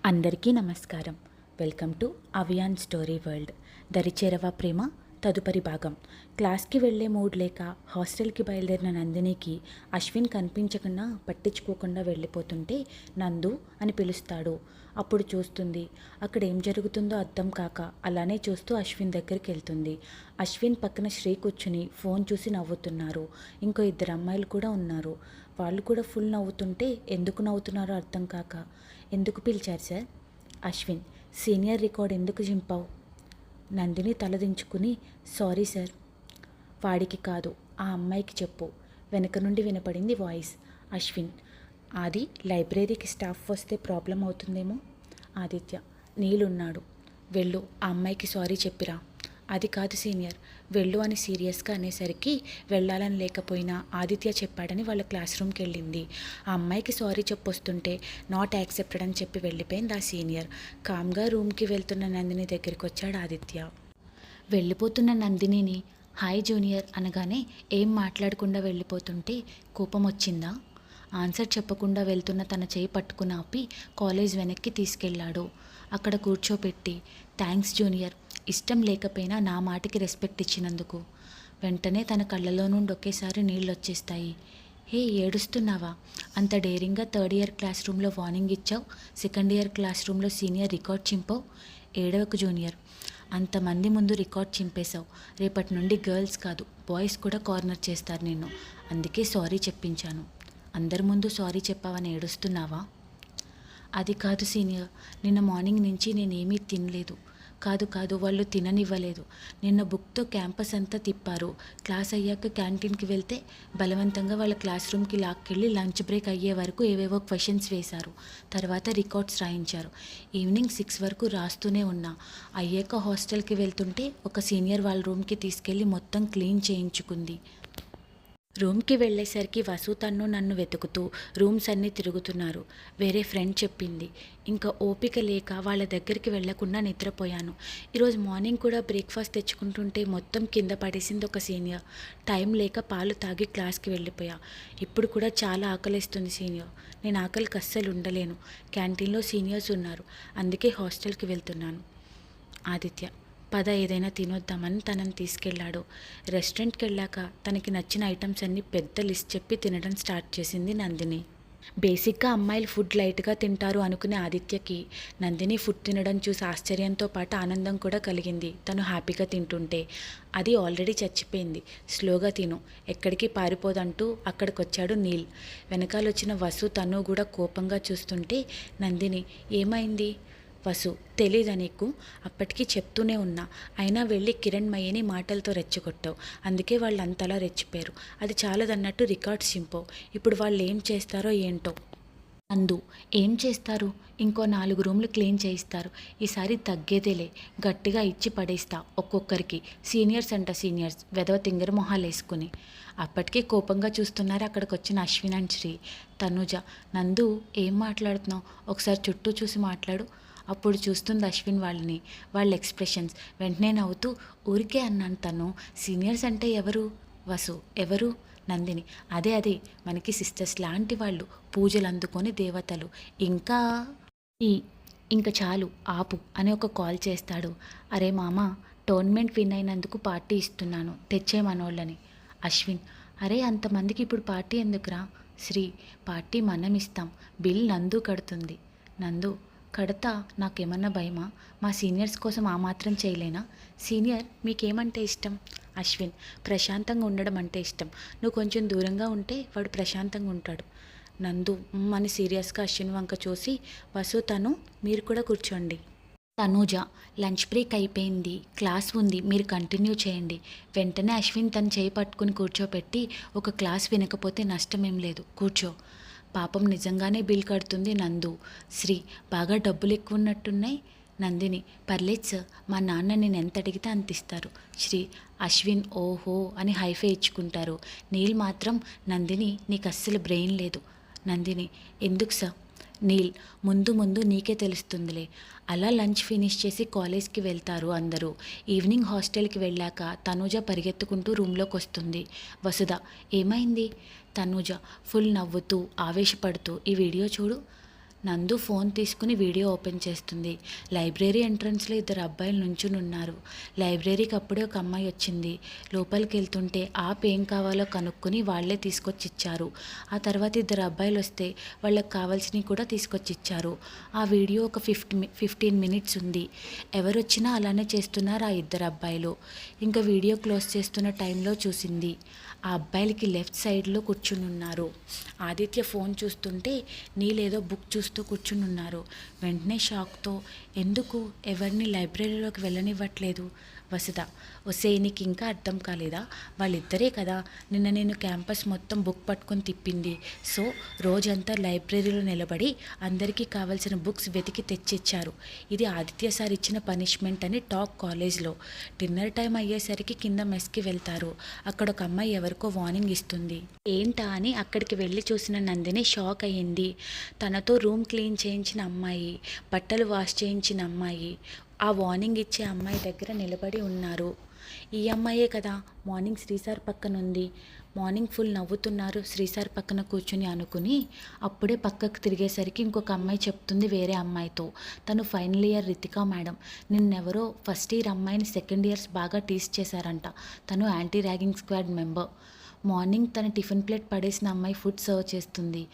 అందరికీ నమస్కారం. Welcome to Avian story world. దరిచేరవ ప్రేమ తదుపరి భాగం. క్లాస్కి వెళ్లే మూడ్ లేక హాస్టల్కి బయలుదేరిన నందినికి అశ్విన్ కనిపించకుండా పట్టించుకోకుండా వెళ్ళిపోతుంటే నందు అని పిలుస్తాడు. అప్పుడు చూస్తుంది. అక్కడ ఏం జరుగుతుందో అర్థం కాక అలానే చూస్తూ అశ్విన్ దగ్గరికి వెళ్తుంది. అశ్విన్ పక్కన శ్రీ కూర్చుని ఫోన్ చూసి నవ్వుతున్నారు. ఇంకో ఇద్దరు అమ్మాయిలు కూడా ఉన్నారు. వాళ్ళు కూడా ఫుల్ నవ్వుతుంటే ఎందుకు నవ్వుతున్నారో అర్థం కాక, ఎందుకు పిలిచారు సార్? అశ్విన్, సీనియర్ రికార్డ్ ఎందుకు చింపావు? నందిని తలదించుకుని, సారీ సార్. వాడికి కాదు, ఆ అమ్మాయికి చెప్పు. వెనక నుండి వినపడింది వాయిస్. అశ్విన్, అది లైబ్రరీకి స్టాఫ్ వస్తే ప్రాబ్లం అవుతుందేమో. ఆదిత్య, నీలున్నాడు, వెళ్ళు, ఆ అమ్మాయికి సారీ చెప్పిరా. అది కాదు సీనియర్, వెళ్ళు అని సీరియస్గా అనేసరికి వెళ్ళాలని లేకపోయినా ఆదిత్య చెప్పాడని వాళ్ళ క్లాస్ రూమ్కి వెళ్ళింది. ఆ అమ్మాయికి సారీ చెప్పొస్తుంటే నాట్ యాక్సెప్టెడ్ అని చెప్పి వెళ్ళిపోయింది ఆ సీనియర్. కామ్గా రూమ్కి వెళ్తున్న నందిని దగ్గరికి వచ్చాడు ఆదిత్య. వెళ్ళిపోతున్న నందినిని హాయ్ జూనియర్ అనగానే ఏం మాట్లాడకుండా వెళ్ళిపోతుంటే కోపం వచ్చిందా? ఆన్సర్ చెప్పకుండా వెళ్తున్న తన చేయి పట్టుకుని ఆపి కాలేజ్ వెనక్కి తీసుకెళ్లాడు. అక్కడ కూర్చోపెట్టి, థ్యాంక్స్ జూనియర్, ఇష్టం లేకపోయినా నా మాటకి రెస్పెక్ట్ ఇచ్చినందుకు. వెంటనే తన కళ్ళలో నుండి ఒకేసారి నీళ్ళు వచ్చేస్తాయి. హే, ఏడుస్తున్నావా? అంత డేరింగ్గా థర్డ్ ఇయర్ క్లాస్ రూమ్లో వార్నింగ్ ఇచ్చావు, సెకండ్ ఇయర్ క్లాస్ రూమ్లో సీనియర్ రికార్డ్ చింపావు. ఏడవకు జూనియర్, అంతమంది ముందు రికార్డ్ చింపేశావు. రేపటి నుండి గర్ల్స్ కాదు, బాయ్స్ కూడా కార్నర్ చేస్తారు నిన్ను. అందుకే సారీ చెప్పించాను. అందరి ముందు సారీ చెప్పావని ఏడుస్తున్నావా? అది కాదు సీనియర్, నిన్న మార్నింగ్ నుంచి నేనేమీ తినలేదు. కాదు, వాళ్ళు తిననివ్వలేదు. నిన్న బుక్తో క్యాంపస్ అంతా తిప్పారు. క్లాస్ అయ్యాక క్యాంటీన్కి వెళ్తే బలవంతంగా వాళ్ళ క్లాస్ రూమ్కి లాక్కెళ్ళి లంచ్ బ్రేక్ అయ్యే వరకు ఏవేవో క్వశ్చన్స్ వేశారు. తర్వాత రికార్డ్స్ రాయించారు. ఈవినింగ్ 6 వరకు రాస్తూనే ఉన్నా. అయ్యాక హాస్టల్కి వెళ్తుంటే ఒక సీనియర్ వాళ్ళ రూమ్కి తీసుకెళ్ళి మొత్తం క్లీన్ చేయించుకుంది. రూమ్కి వెళ్ళేసరికి వసు తన్ను నన్ను వెతుకుతూ రూమ్స్ అన్నీ తిరుగుతున్నారు. వేరే ఫ్రెండ్ చెప్పింది. ఇంకా ఓపిక లేక వాళ్ళ దగ్గరికి వెళ్లకుండా నిద్రపోయాను. ఈరోజు మార్నింగ్ కూడా బ్రేక్ఫాస్ట్ తెచ్చుకుంటుంటే మొత్తం కింద పడేసింది ఒక సీనియర్. టైం లేక పాలు తాగి క్లాస్కి వెళ్ళిపోయా. ఇప్పుడు కూడా చాలా ఆకలిస్తుంది సీనియర్. నేను ఆకలికి అస్సలు ఉండలేను. క్యాంటీన్లో సీనియర్స్ ఉన్నారు, అందుకే హాస్టల్కి వెళ్తున్నాను. ఆదిత్య, పద ఏదైనా తినొద్దామని తనని తీసుకెళ్లాడు. రెస్టారెంట్కి వెళ్ళాక తనకి నచ్చిన ఐటమ్స్ అన్నీ పెద్ద లిస్ట్ చెప్పి తినడం స్టార్ట్ చేసింది నందిని. బేసిక్గా అమ్మాయిలు ఫుడ్ లైట్గా తింటారు అనుకునే ఆదిత్యకి నందిని ఫుడ్ తినడం చూసి ఆశ్చర్యంతో పాటు ఆనందం కూడా కలిగింది. తను హ్యాపీగా తింటుంటే. అది ఆల్రెడీ చచ్చిపోయింది, స్లోగా తిను, ఎక్కడికి పారిపోదంటూ అక్కడికొచ్చాడు నీల్. వెనకాలొచ్చిన వసు తను కూడా కోపంగా చూస్తుంటే నందిని, ఏమైంది? వసు, తెలీదా నీకు? అప్పటికీ చెప్తూనే ఉన్నా, అయినా వెళ్ళి కిరణ్మయ్యని మాటలతో రెచ్చగొట్టావు. అందుకే వాళ్ళు అంతలా రెచ్చిపోయారు. అది చాలదన్నట్టు రికార్డ్స్ చింపావు. ఇప్పుడు వాళ్ళు ఏం చేస్తారో ఏంటో. అందు, ఏం చేస్తారు? ఇంకో 4 రూమ్లు క్లీన్ చేయిస్తారు. ఈసారి తగ్గేదేలే, గట్టిగా ఇచ్చి పడేస్తా ఒక్కొక్కరికి. సీనియర్స్ అంట సీనియర్స్, వెదవ తింగర మొహాలు వేసుకుని. అప్పటికే కోపంగా చూస్తున్నారు అక్కడికి వచ్చిన అశ్విన్ అండ్ శ్రీ. తనుజ, నందు ఏం మాట్లాడుతున్నావు? ఒకసారి చుట్టూ చూసి మాట్లాడు. అప్పుడు చూస్తుంది అశ్విన్ వాళ్ళని, వాళ్ళ ఎక్స్ప్రెషన్స్. వెంటనే నవ్వుతూ, ఊరికే అన్నాను తను. సీనియర్స్ అంటే ఎవరు? వసు, ఎవరు? నందిని, అదే మనకి సిస్టర్స్ లాంటి వాళ్ళు, పూజలు అందుకొని దేవతలు. ఇంకా ఇంకా చాలు ఆపు అని ఒక కాల్ చేస్తాడు. అరే మామ, టోర్నమెంట్ విన్ అయినందుకు పార్టీ ఇస్తున్నాను, తెచ్చే మనోళ్ళని. అశ్విన్, అరే అంతమందికి ఇప్పుడు పార్టీ ఎందుకురా? శ్రీ, పార్టీ మనం ఇస్తాం, బిల్ నందు కడుతుంది. నందు, కడతా, నాకేమన్నా భయమా? మా సీనియర్స్ కోసం ఆ మాత్రం చేయలేనా? సీనియర్ మీకేమంటే ఇష్టం? అశ్విన్, ప్రశాంతంగా ఉండడం అంటే ఇష్టం. నువ్వు కొంచెం దూరంగా ఉంటే వాడు ప్రశాంతంగా ఉంటాడు. నందు అని సీరియస్గా అశ్విన్ వంక చూసి, వసు తను, మీరు కూడా కూర్చోండి. తనూజ, లంచ్ బ్రేక్ అయిపోయింది, క్లాస్ ఉంది, మీరు కంటిన్యూ చేయండి. వెంటనే అశ్విన్ తన చేయి పట్టుకుని కూర్చోపెట్టి, ఒక క్లాస్ వినకపోతే నష్టమేం లేదు, కూర్చో. పాపం నిజంగానే బిల్ కడుతుంది నందు. శ్రీ, బాగా డబ్బులు ఎక్కువ ఉన్నట్టున్నాయి. నందిని, పర్లేదు సార్, మా నాన్న నేను ఎంత అడిగితే అంత ఇస్తారు. శ్రీ, అశ్విన్ ఓహో అని హైఫై ఇచ్చుకుంటారు. నీల్ మాత్రం, నందిని నీకు అస్సలు బ్రెయిన్ లేదు. నందిని, ఎందుకు సార్? నీల్, ముందు నీకే తెలుస్తుందిలే. అలా లంచ్ ఫినిష్ చేసి కాలేజ్కి వెళ్తారు అందరూ. ఈవినింగ్ హాస్టల్కి వెళ్ళాక తనూజ పరిగెత్తుకుంటూ రూమ్లోకి వస్తుంది. వసుధ, ఏమైంది? తనూజ ఫుల్ నవ్వుతూ ఆవేశపడుతూ, ఈ వీడియో చూడు. నందు ఫోన్ తీసుకుని వీడియో ఓపెన్ చేస్తుంది. లైబ్రరీ ఎంట్రన్స్లో ఇద్దరు అబ్బాయిలు నుంచుని ఉన్నారు. లైబ్రరీకి అప్పుడే ఒక అమ్మాయి వచ్చింది. లోపలికి వెళ్తుంటే ఏం కావాలో కనుక్కొని వాళ్లే తీసుకొచ్చి ఇచ్చారు. ఆ తర్వాత ఇద్దరు అబ్బాయిలు వస్తే వాళ్ళకి కావాల్సినవి కూడా తీసుకొచ్చి ఇచ్చారు. ఆ వీడియో ఒక 15 మినిట్స్ ఉంది. ఎవరొచ్చినా అలానే చేస్తున్నారు ఆ ఇద్దరు అబ్బాయిలు. ఇంకా వీడియో క్లోజ్ చేస్తున్న టైంలో చూసింది. ఆ అబ్బాయిలకి లెఫ్ట్ సైడ్లో కూర్చుని ఉన్నారు. ఆదిత్య ఫోన్ చూస్తుంటే నీలేదో బుక్ చూస్తూ కూర్చుని ఉన్నారు. వెంటనే షాక్తో, ఎందుకు ఎవరిని లైబ్రరీలోకి వెళ్ళనివ్వట్లేదు? వసుధ, ఒసే నీకు ఇంకా అర్థం కాలేదా? వాళ్ళిద్దరే కదా నిన్న నేను క్యాంపస్ మొత్తం బుక్ పట్టుకొని తిప్పింది. సో రోజంతా లైబ్రరీలో నిలబడి అందరికీ కావాల్సిన బుక్స్ వెతికి తెచ్చిచ్చారు. ఇది ఆదిత్య సార్ ఇచ్చిన పనిష్మెంట్ అని టాక్ కాలేజ్లో. డిన్నర్ టైం అయ్యేసరికి కింద మెస్కి వెళ్తారు. అక్కడ ఒక అమ్మాయి ఎవరికో వార్నింగ్ ఇస్తుంది. ఏంటా అని అక్కడికి వెళ్ళి చూసిన నందిని షాక్ అయ్యింది. తనతో రూమ్ క్లీన్ చేయించిన అమ్మాయి, బట్టలు వాష్ చేయించిన అమ్మాయి, ఆ వార్నింగ్ ఇచ్చే అమ్మాయి దగ్గర నిలబడి ఉన్నారు. ఈ అమ్మాయే కదా మార్నింగ్ శ్రీసార్ పక్కన ఉంది. మార్నింగ్ ఫుల్ నవ్వుతున్నారు శ్రీసార్ పక్కన కూర్చుని అనుకుని అప్పుడే పక్కకు తిరిగేసరికి ఇంకొక అమ్మాయి చెప్తుంది వేరే అమ్మాయితో, తను ఫైనల్ ఇయర్ రితికా మేడం, నిన్నెవరో ఫస్ట్ ఇయర్ అమ్మాయిని సెకండ్ ఇయర్స్ బాగా టీస్ చేశారంట. తను anti ragging squad member. Morning తన టిఫిన్ ప్లేట్ పడేసిన అమ్మాయి ఫుడ్ సర్వ్ చేస్తుంది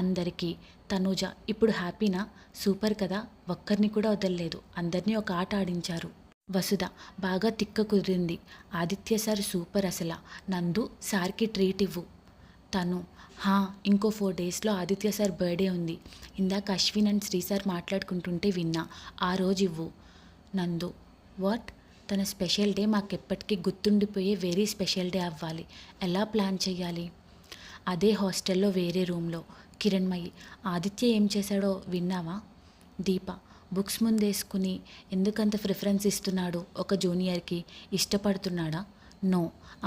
అందరికీ. తనూజ, ఇప్పుడు హ్యాపీనా? సూపర్ కదా, ఒక్కరిని కూడా వదలలేదు, అందరినీ ఒక ఆట ఆడించారు. వసుధ, బాగా తిక్క కుదిరింది. ఆదిత్య సార్ సూపర్ అసలు. నందు, సార్కి ట్రీట్ ఇవ్వు. తను, ఇంకో 4 డేస్లో ఆదిత్య సార్ బర్త్డే ఉంది. ఇందాక అశ్విన్ అండ్ శ్రీ సార్ మాట్లాడుకుంటుంటే విన్నా, ఆ రోజు ఇవ్వు. నందు, వాట్? తన స్పెషల్ డే మాకెప్పటికీ గుర్తుండిపోయే వెరీ స్పెషల్ డే అవ్వాలి. ఎలా ప్లాన్ చేయాలి? అదే హాస్టల్లో వేరే రూమ్లో. కిరణ్మయి, ఆదిత్య ఏం చేశాడో విన్నావా? దీప, బుక్స్ ముందేసుకుని ఎందుకంత ప్రిఫరెన్స్ ఇస్తున్నాడు ఒక జూనియర్కి? ఇష్టపడుతున్నాడా? నో,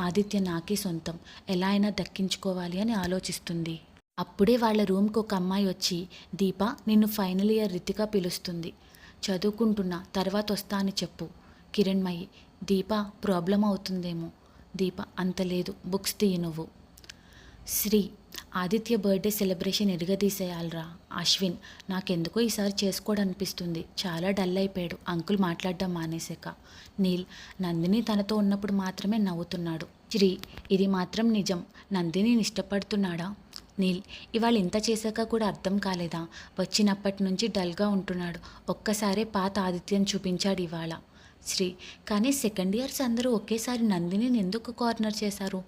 ఆదిత్య నాకే సొంతం, ఎలా అయినా దక్కించుకోవాలి అని ఆలోచిస్తుంది. అప్పుడే వాళ్ళ రూమ్కి ఒక అమ్మాయి వచ్చి, దీప, నిన్ను ఫైనల్ ఇయర్ రితిక పిలుస్తుంది, చదువుకుంటున్నా, తర్వాత వస్తా అని చెప్పు. కిరణ్మయి, దీప ప్రాబ్లం అవుతుందేమో. దీప, అంత లేదు, బుక్స్ తీయి నువ్వు. శ్రీ, ఆదిత్య బర్త్డే సెలబ్రేషన్ ఎరగదీసేయాలరా. అశ్విన్, నాకెందుకో ఈసారి చేసుకోవడనిపిస్తుంది, చాలా డల్ అయిపోయాడు అంకుల్ మాట్లాడడం మానేశాక. నీల్, నందిని తనతో ఉన్నప్పుడు మాత్రమే నవ్వుతున్నాడు. శ్రీ, ఇది మాత్రం నిజం, నందినిని ఇష్టపడుతున్నాడా? నీల్, ఇవాళ ఇంత చేశాక కూడా అర్థం కాలేదా? వచ్చినప్పటి నుంచి డల్గా ఉంటున్నాడు, ఒక్కసారే పాత ఆదిత్యం చూపించాడు ఇవాళ. శ్రీ, కానీ సెకండ్ ఇయర్స్ అందరూ ఒకేసారి నందినిని ఎందుకు కార్నర్ చేశారు?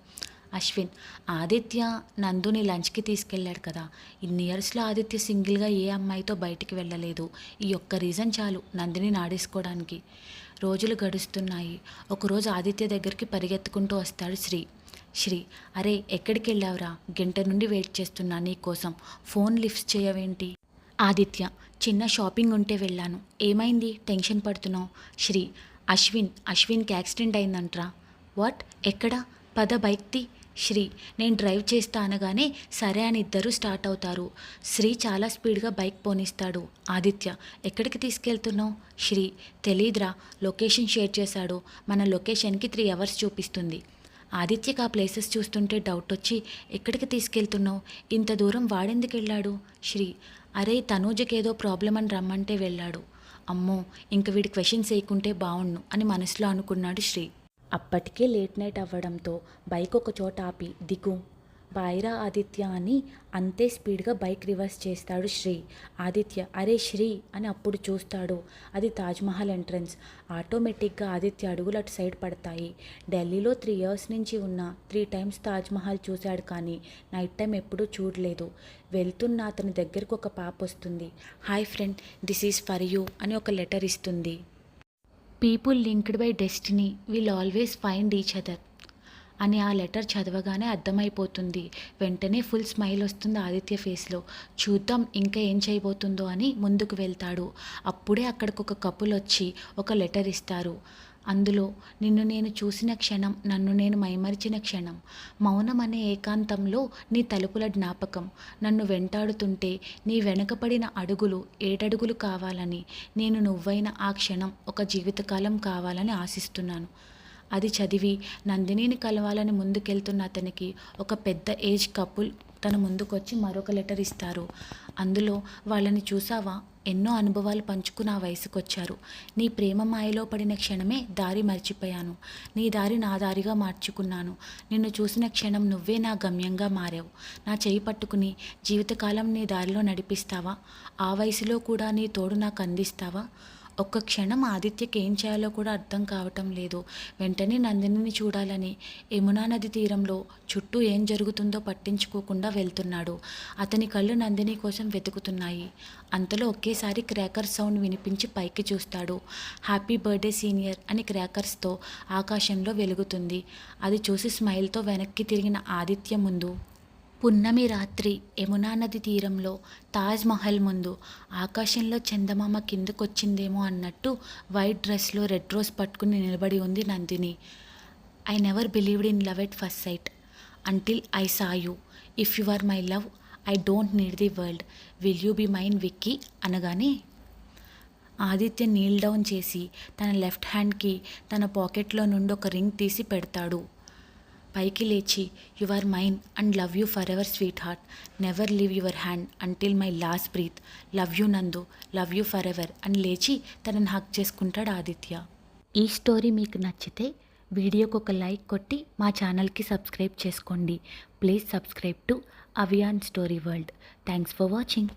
అశ్విన్, ఆదిత్య నందుని లంచ్కి తీసుకెళ్ళాడు కదా. ఇన్ని ఇయర్స్లో ఆదిత్య సింగిల్గా ఏ అమ్మాయితో బయటికి వెళ్ళలేదు. ఈ ఒక్క రీజన్ చాలు నందిని ఆడేసుకోవడానికి. రోజులు గడుస్తున్నాయి. ఒకరోజు ఆదిత్య దగ్గరికి పరిగెత్తుకుంటూ వస్తాడు శ్రీ. శ్రీ, అరే ఎక్కడికి వెళ్ళావురా? గంట నుండి వెయిట్ చేస్తున్నా నీ కోసం, ఫోన్ లిఫ్ట్ చేయవేంటి? ఆదిత్య, చిన్న షాపింగ్ ఉంటే వెళ్ళాను. ఏమైంది టెన్షన్ పడుతున్నావు? శ్రీ, అశ్విన్కి యాక్సిడెంట్ అయిందంట్రా. వాట్? ఎక్కడ? పద బైక్ది. శ్రీ, నేను డ్రైవ్ చేస్తా అనగానే సరే అని ఇద్దరు స్టార్ట్ అవుతారు. శ్రీ చాలా స్పీడ్గా బైక్ పోనిస్తాడు. ఆదిత్య, ఎక్కడికి తీసుకెళ్తున్నావు? శ్రీ, తెలీదురా, లొకేషన్ షేర్ చేశాడు, మన లొకేషన్కి 3 hours చూపిస్తుంది. ఆదిత్యకి ఆ ప్లేసెస్ చూస్తుంటే డౌట్ వచ్చి, ఎక్కడికి తీసుకెళ్తున్నావు? ఇంత దూరం వాడెందుకు వెళ్ళాడు? శ్రీ, అరే తనూజకేదో ప్రాబ్లం అని రమ్మంటే వెళ్ళాడు. అమ్మో, ఇంక వీడి క్వశ్చన్స్ వేయకుంటే బావుణ్ణు అని మనసులో అనుకున్నాడు శ్రీ. అప్పటికే లేట్ నైట్ అవ్వడంతో బైక్ ఒక చోట ఆపి, దిగు, బాయ్రా ఆదిత్య అని అంతే స్పీడ్గా బైక్ రివర్స్ చేస్తాడు శ్రీ. ఆదిత్య, అరే శ్రీ అని అప్పుడు చూస్తాడు. అది తాజ్మహల్ ఎంట్రన్స్. ఆటోమేటిక్గా ఆదిత్య అడుగులు అటు సైడ్ పడతాయి. ఢిల్లీలో 3 years నుంచి ఉన్న 3 times తాజ్మహల్ చూశాడు, కానీ నైట్ టైం ఎప్పుడూ చూడలేదు. వెళ్తున్న అతని దగ్గరకు ఒక పాప వస్తుంది. Hi friend, this is for you అని ఒక లెటర్ ఇస్తుంది. People linked by destiny will always find each other అని ఆ లెటర్ చదవగానే అర్థమైపోతుంది. వెంటనే ఫుల్ స్మైల్ వస్తుంది ఆదిత్య ఫేస్లో. చూద్దాం ఇంకా ఏం చేయబోతుందో అని ముందుకు వెళ్తాడు. అప్పుడే అక్కడికి ఒక కపుల్ వచ్చి ఒక లెటర్ ఇస్తారు. అందులో, నిన్ను నేను చూసిన క్షణం, నన్ను నేను మైమరిచిన క్షణం, మౌనం అనే ఏకాంతంలో నీ తలుపుల జ్ఞాపకం, నన్ను వెంటాడుతుంటే నీ వెనకపడిన అడుగులు 7 అడుగులు కావాలని, నేను నువ్వైన ఆ క్షణం ఒక జీవితకాలం కావాలని ఆశిస్తున్నాను. అది చదివి నందినిని కలవాలని ముందుకెళ్తున్న అతనికి ఒక పెద్ద ఏజ్ కపుల్ తన ముందుకొచ్చి మరొక లెటర్ ఇస్తారు. అందులో వాళ్ళని చూసావా, ఎన్నో అనుభవాలు పంచుకుని ఆ వయసుకొచ్చారు. నీ ప్రేమ మాయలో పడిన క్షణమే దారి మర్చిపోయాను. నీ దారి నా దారిగా మార్చుకున్నాను. నిన్ను చూసిన క్షణం నువ్వే నా గమ్యంగా మారావు. నా చేయి పట్టుకుని జీవితకాలం నీ దారిలో నడిపిస్తావా? ఆ వయసులో కూడా నీ తోడు నాకు అందిస్తావా? ఒక్క క్షణం ఆదిత్యకి ఏం చేయాలో కూడా అర్థం కావటం లేదు. వెంటనే నందినిని చూడాలని యమునా నది తీరంలో చుట్టూ ఏం జరుగుతుందో పట్టించుకోకుండా వెళ్తున్నాడు. అతని కళ్ళు నందిని కోసం వెతుకుతున్నాయి. అంతలో ఒకేసారి క్రాకర్ సౌండ్ వినిపించి పైకి చూస్తాడు. హ్యాపీ బర్త్డే సీనియర్ అని క్రాకర్స్తో ఆకాశంలో వెలుగుతుంది. అది చూసి స్మైల్తో వెనక్కి తిరిగిన ఆదిత్య ముందు పున్నమి రాత్రి యమునా నది తీరంలో తాజ్ మహల్ ముందు ఆకాశంలో చందమామ కిందకొచ్చిందేమో అన్నట్టు వైట్ డ్రెస్లో రెడ్ రోజ్ పట్టుకుని నిలబడి ఉంది Nandini. I never believed in love at first sight until I saw you. If you are my love I don't need the world. Will you be mine Vicky అనగానే ఆదిత్య నీల్ డౌన్ చేసి తన లెఫ్ట్ హ్యాండ్కి తన పాకెట్లో నుండి ఒక రింగ్ తీసి పెడతాడు. పైకి లేచి you are mine and love you forever sweetheart. Never leave your hand until my last breath. Love you Nandu, love you forever అని లేచి తనని హక్ చేసుకుంటాడు ఆదిత్య. ఈ స్టోరీ మీకు నచ్చితే వీడియోకి ఒక లైక్ కొట్టి మా ఛానల్కి సబ్స్క్రైబ్ చేసుకోండి. Please subscribe to Avian story world. Thanks for watching.